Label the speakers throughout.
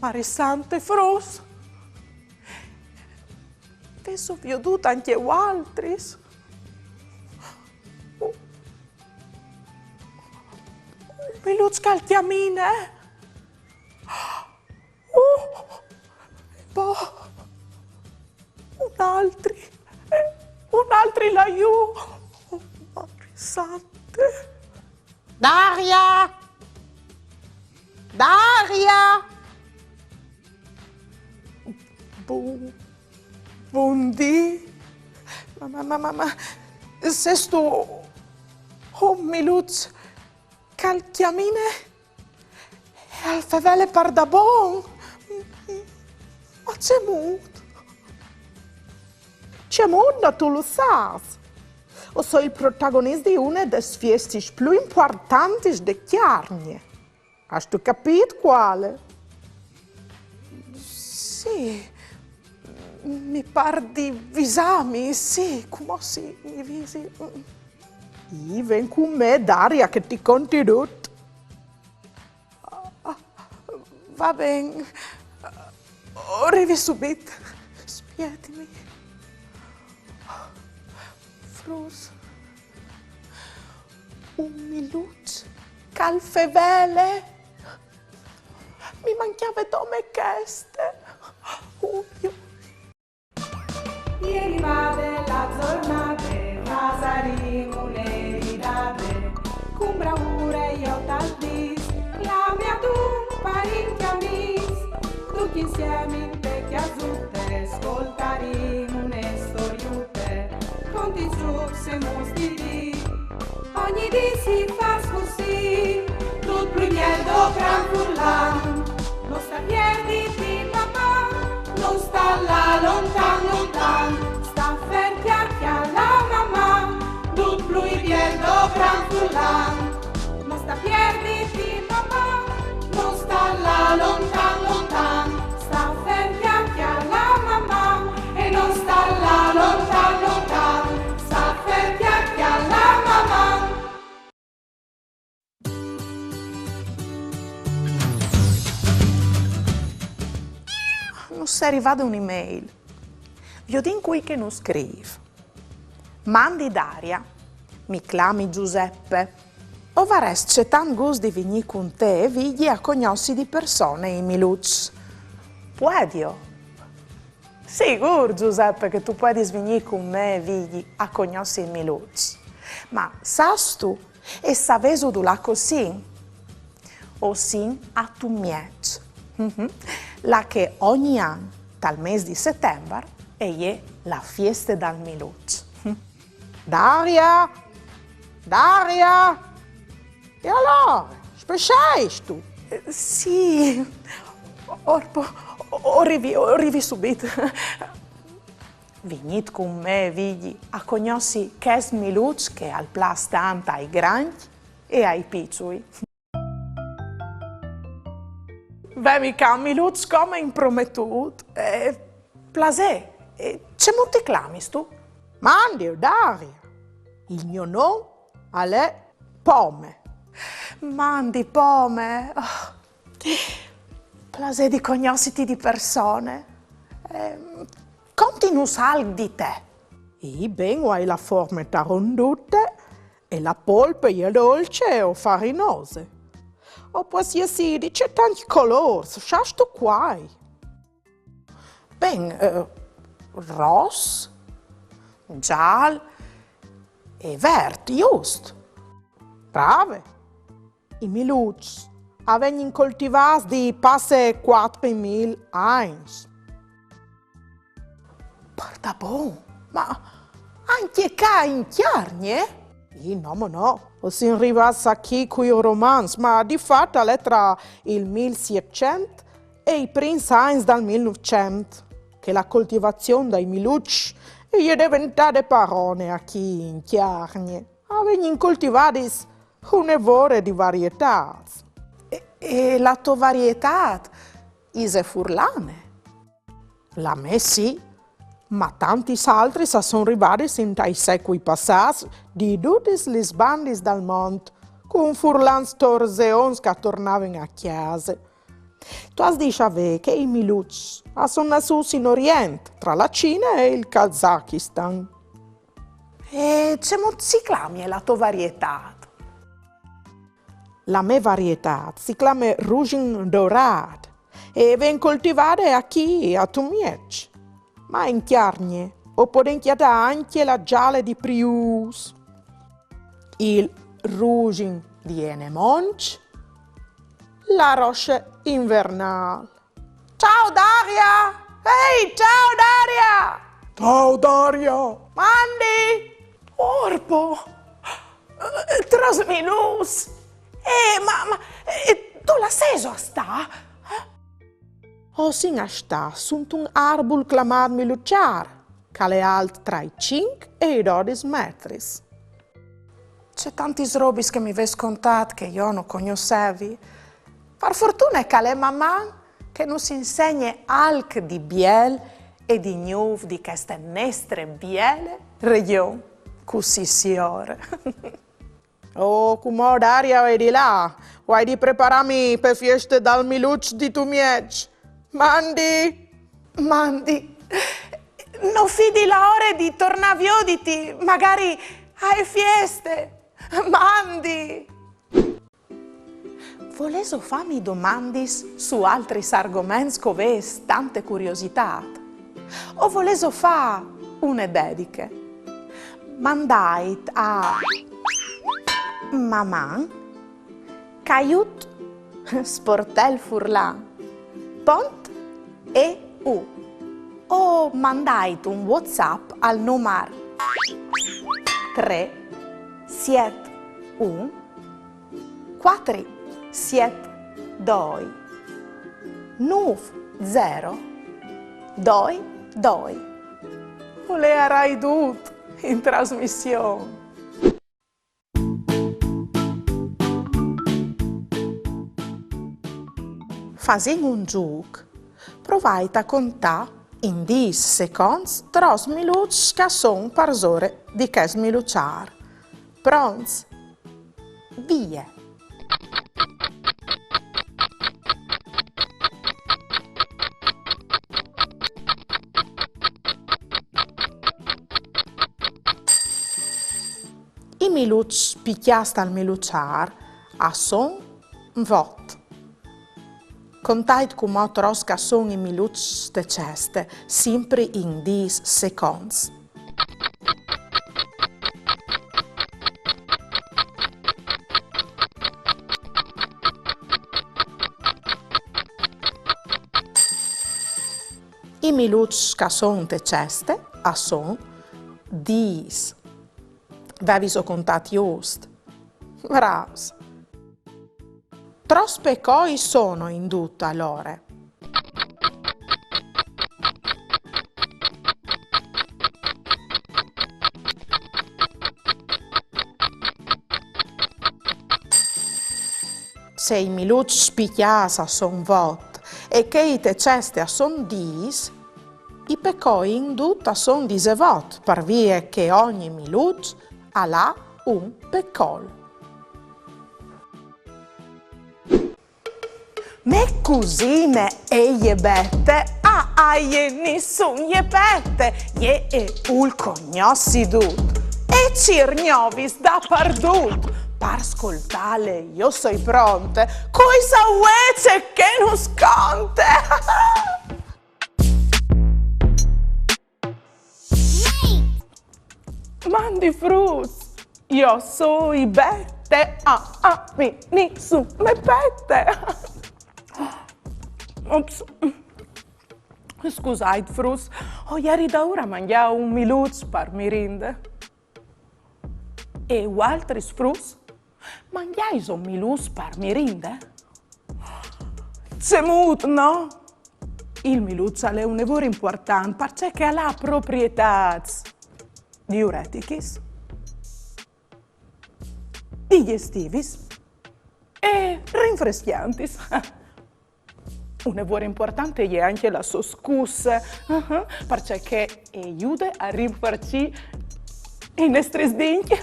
Speaker 1: Marisante Fros. Adesso vi ho veduto anche altri. Miluz caltiamine. Poi un altri laiù. Marisante.
Speaker 2: Daria! Daria!
Speaker 1: Buondì. Ma se sto Miluz calchiamine e al fevele pardabon. Ma c'è mondo, tu lo sai. O sono il protagonista di una delle feste più importanti di Chiarnie. Hai tu capito quale? Sì, mi pare di visami, sì, come si mi visi. Vieni con me, Daria, che ti conti tutto. Va bene, arrivi subito. Spiegami. Frus, un Miluz calfevele. Mi mancava come queste.
Speaker 3: Ieri vade la giornata, Vasarino le ridate, con bravura io t'aldis, la mia tu parenti amis, tutti insieme in te che azzurre, ascoltaremo une storiute, conti giù se mostri, ogni dì si fa così, tutto primier do gran furlan, non sta piedi di mamma, non sta là lontan, sta ferti alla mamma, tut plui viendo gran furlan, non sta piedi di mamma, non sta là lontan, sta ferti alla mamma, e non sta là lontan, sta ferti alla mamma.
Speaker 1: Non si è arrivata un'email. Vi ho detto qui che non scrivo. Mandi Daria, mi chiami Giuseppe. O varest c'è tan gusto di venire con te e vigli a conosci di persone in Miluz. Puedio? Sicuro, Giuseppe, che tu puoi venire con me e vigli a conosci in Miluz. Ma sai tu e sapevi dove così? O sin a tu miec. La che ogni anno, dal mese di settembre, è la festa dal Miluz.
Speaker 2: Daria! Daria! E allora, spesciai tu?
Speaker 1: Sì, arrivi subito. Venite con me, vigli, a conosci che Miluz che al plas tanto ai grandi e ai piccoli. Beh, mica Miluz come impromettuto. Plasè, c'è molti clamis tu?
Speaker 2: Mandi, Daria. Il mio nome è Pome.
Speaker 1: Mandi, Pome. Oh. Plasè di conosciti di persone. Conti sal di te.
Speaker 2: I ben hai la forma ronduta e la polpa è dolce o farinose. O qualsiasi c'è tanti colori, sai tu quai?
Speaker 1: Ben, rosso, giallo e verde, giusto?
Speaker 2: Brave. I Miluz vengono coltivati di passe 4.000 anni.
Speaker 1: Guarda buon, ma anche qua in Chiarnie?
Speaker 2: No. O si arrivasse qui con i romanzi, ma di fatto è tra il 1700 e i primi anni del 1900, che la coltivazione dei Miluz è diventata parole qui in Chiarnie. Vengono coltivati un'evore di varietà.
Speaker 1: E la tua varietà è furlane?
Speaker 2: La me sì, ma tanti altri sono arrivati nei secoli passati di tutte le bande del mondo, con furlans torzeons che tornavano a casa. Tu has di saper che i miluts sono nascuti in Oriente, tra la Cina e il Kazakistan.
Speaker 1: E c'è si chiama la tua varietà?
Speaker 2: La mia varietà si chiama Rugin Dorat e viene coltivata qui a Tumiec, ma in Chiarnie o può chiedere anche la gialla di Prius. Il Rugin di Enemonch, la Roche invernale.
Speaker 1: Ciao Daria! Ehi, ciao Daria!
Speaker 2: Ciao Daria!
Speaker 1: Mandi! Orpo! Trasminus! Ma tu la sei a sta?
Speaker 2: O sin a sta sunt un arbol clamat miluciar, che è alto tra i 5 e i 12 metri.
Speaker 1: C'è tanti robis che mi ves contat che io non conoscevi. Per fortuna è che le mamma che non si insegna alc di biel e di nuov di queste nestre biele region così signore.
Speaker 2: Oh, come Daria, vedi là, vuoi di prepararmi per feste dal miluc di Tumiec? Mandi!
Speaker 1: Mandi, non fidi la ora di tornavioditi, magari hai feste. Mandi! Voleso farmi domandis su altri argomenti che tante curiosità? O voleso fa une dediche? Mandait a mamma, caiut, sportel furlan, pont e u. O mandait un WhatsApp al numero 3 7 1 4 7 2 9 0 2 2. O le arai tutto in trasmissione. Facendo un gioco, provate a contare in 10 secondi 3 minuti che sono per ore di che smiluciare. Pronti? Via! I minuti picchiasti al miluciare a son vot. Contate come trosca sono i minuti de ceste, sempre in 10 secondi. I minuti che sono de ceste, a son 10. Avevi so contati giusto. Bravos. Troppe cose sono in tutto allora. Se i minuti spicchiasa son vot e che i teceste son 10, i pecoi in tutto son 10 vot, per via che ogni minuto ha un pecol. Me cusine e je bette, a je nissun je pette, je e ul cognossi dut, e cirgnovis da pardut. Per ascoltare io soi pronte, coi sauece che non sconte. Mandi frus, io soi bette, mi nissun me pette. Ops. Scusate, frus, ho ieri da ora mangiato un minuto per mirinde. E altri frus, mangiai un minuto per mirinde? C'è molto, no? Il minuto è un lavoro importante perché ha proprietà diureticis, digestivis e rinfrescantis. Un lavoro importante è anche la soscussa, perché aiuta a rinfarci i nostri denti.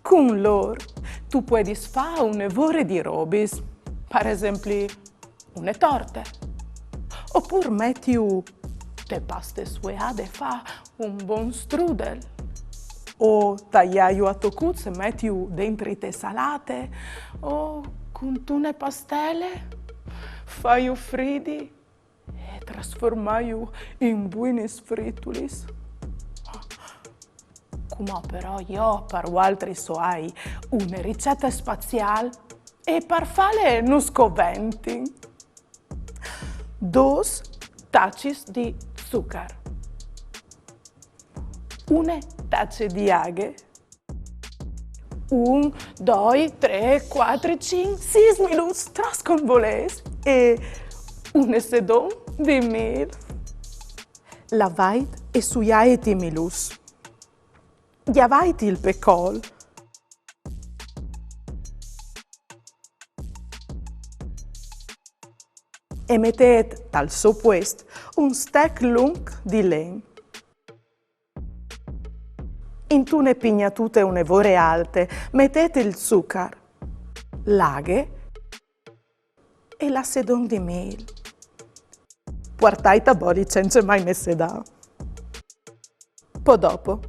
Speaker 1: Con loro tu puoi fare un lavoro di robis, per esempio, una torta. Oppure metti te paste suade fa un buon strudel. O tagliaio a toccuzze e metti dentro te salate. O con tune pastelle fai fridi e trasformai in buoni fritulis. Come però io per altri hai una ricetta spaziale e per fare non scoventi. 2 tacce di zucchero. 1 tazza di aghe. 1, 2, 3, 4, 5, 6 minuti trasconvoles e un sedon di mel. Lavait e suiait i milus. Diavait il pecol. E mettete al soppuesto un steak lung di len. In tune pignatute un'evore alte mettete il zucchero, l'aghe e la sedon di mel. Portate a bodi senza mai messe da. Poi dopo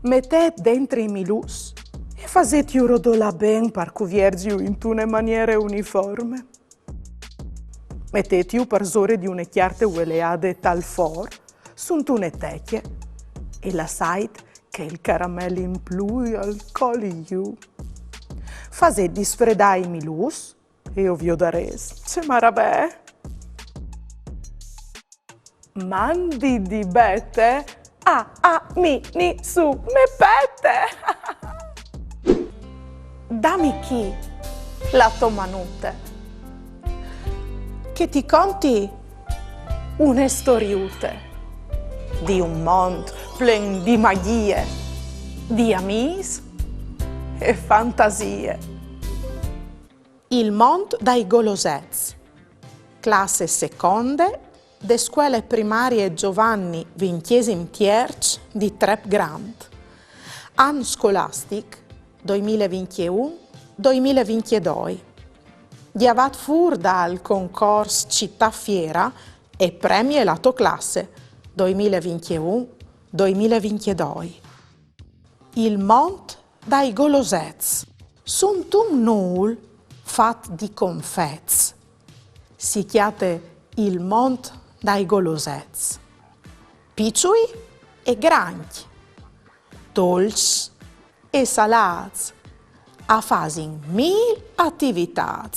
Speaker 1: mettete dentro i milus e fate rodola ben per cuviergi in tune maniere uniforme. Mettete per zore di une chiarte ueleade tal for, sunt une tecchie e la site che il caramello in plui al coliu. Fate disfredare i milus e ovvio da res. C'è marabè. Mandi di bette ni su me pette. Dammi chi la tomanute. Che ti conti une storiute di un mondo plen di magie, di amis e fantasie. Il mondo dai golosets, classe seconde de scuole primarie Giovanni XX Tierch di Trep Grand, anno scolastic 2021-2022. Diavat fur dal concorso Città Fiera e premi la tua classe 2021-2022. Il mont dai golosets sunt un nul fat di confets. Si chiate il mont dai golosets. Picciui e granchi, dolci e salats, a fasin 1000 attività.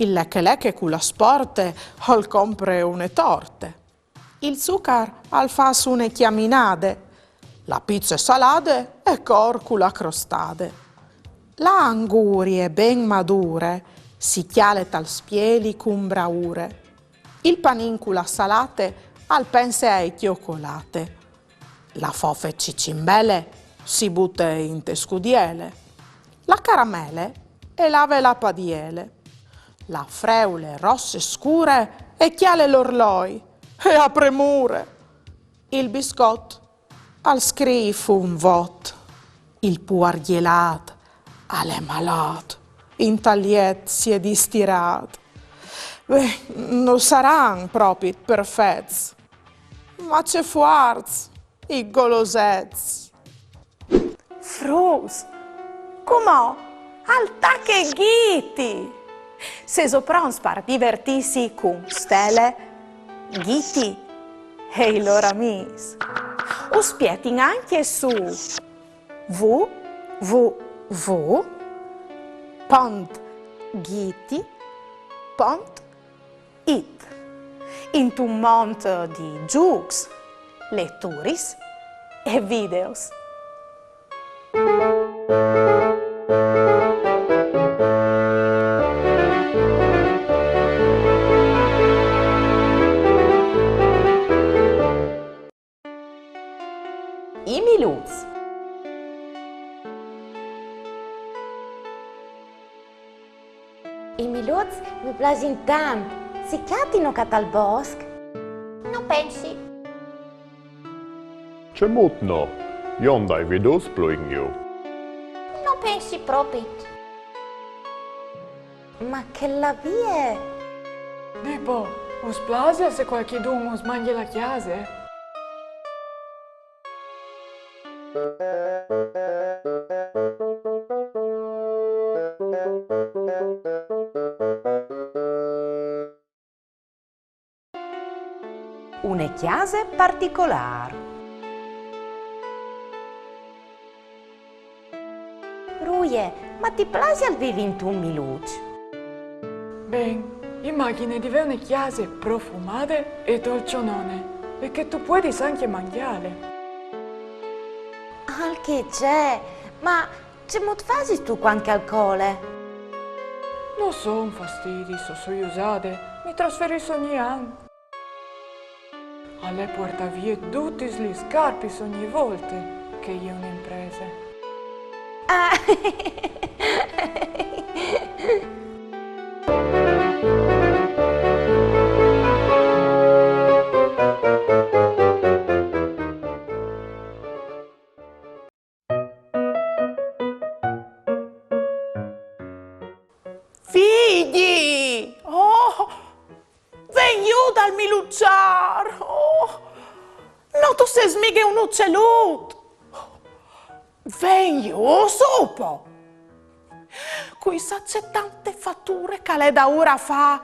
Speaker 1: Il lecche con la sporte al compre une torte. Il zucchero al fas une chiaminade. La pizza salade e corcula crostade. La angurie ben madure si chiale tal spieli cum braure. Il panincula salate al pense ai cioccolate. La fofe cicimbele si butte in te scudiele. La caramele e lave la padiele. La freule rosse scure e chiale l'orloi e a premure. Il biscotto al scrifu un vot. Il puargielat alle malat. In tagliet si è distirat. Beh, non saranno proprio perfetti, ma c'è fuarz, i golosets. Frus, com'ò? Alta che ghiti! Se soprons per divertirsi con stelle, ghiti e i loro amici. Uspietin anche su www.ghiti.it in un mondo di giochi, letture e videos. I miluz.
Speaker 4: I miluz mi piacciono tanto. Si chiatino al bosco? Non pensi?
Speaker 5: Ce mutno, jondai videos pluigen ju.
Speaker 4: Non pensi proprio. Ma che la vie?
Speaker 6: Tipo, us plase se qualchedun us mangia la chiase?
Speaker 4: Une chiase particolari. Ruie, ma ti piace al vivere Milucci?
Speaker 6: Ben, immagine di avere una chiase profumate e dolcionone e che tu puoi anche mangiare.
Speaker 4: Al che c'è? Ma c'è molto fasi tu quanche alcol?
Speaker 6: Non so un fastidio, so usate, mi trasferisco ogni anno. Alle porta via tutti gli scarpi ogni volta che io un'impresa.
Speaker 4: Ah.
Speaker 1: Figli! Oh! Veniu dal milucciar! Oh! No, tu sei mica un uccellut! Veniu, sopo! Qui sa c'è tante fatture che le da ora fa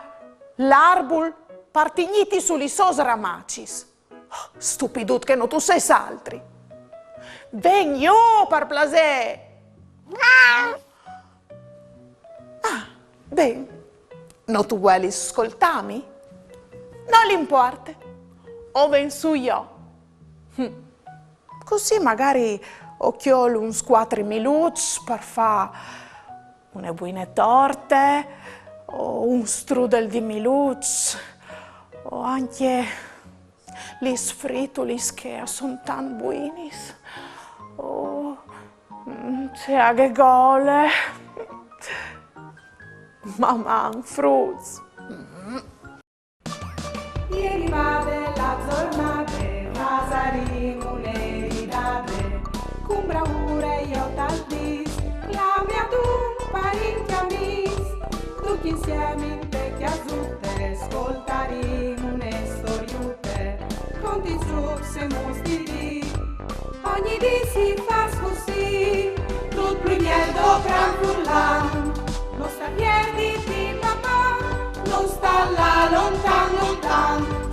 Speaker 1: l'arbol partigniti sugli sos ramacis. Stupidut che non tu sei saltri! Veniu, per plasè! Ben, non tu vuoi ascoltarmi? Non l'importa, o ven su io. Così magari occhiolo un squattri milucci per fare une buone torte, o un strudel di milucci, o anche gli sfritulis che sono tan buoni, o c'è che gole. Mamma, fruz.
Speaker 3: Ieri vade la giornata, Vasarino le ridate, con bravura io t'aldis, la mia tu parecchi amis, tutti insieme in vecchia zutte, ascoltaremo une storiute, conti su se mostri, ogni di si fa così, tutto primiero gran furlan, non sta piedi di papà, non sta là lontan lontan.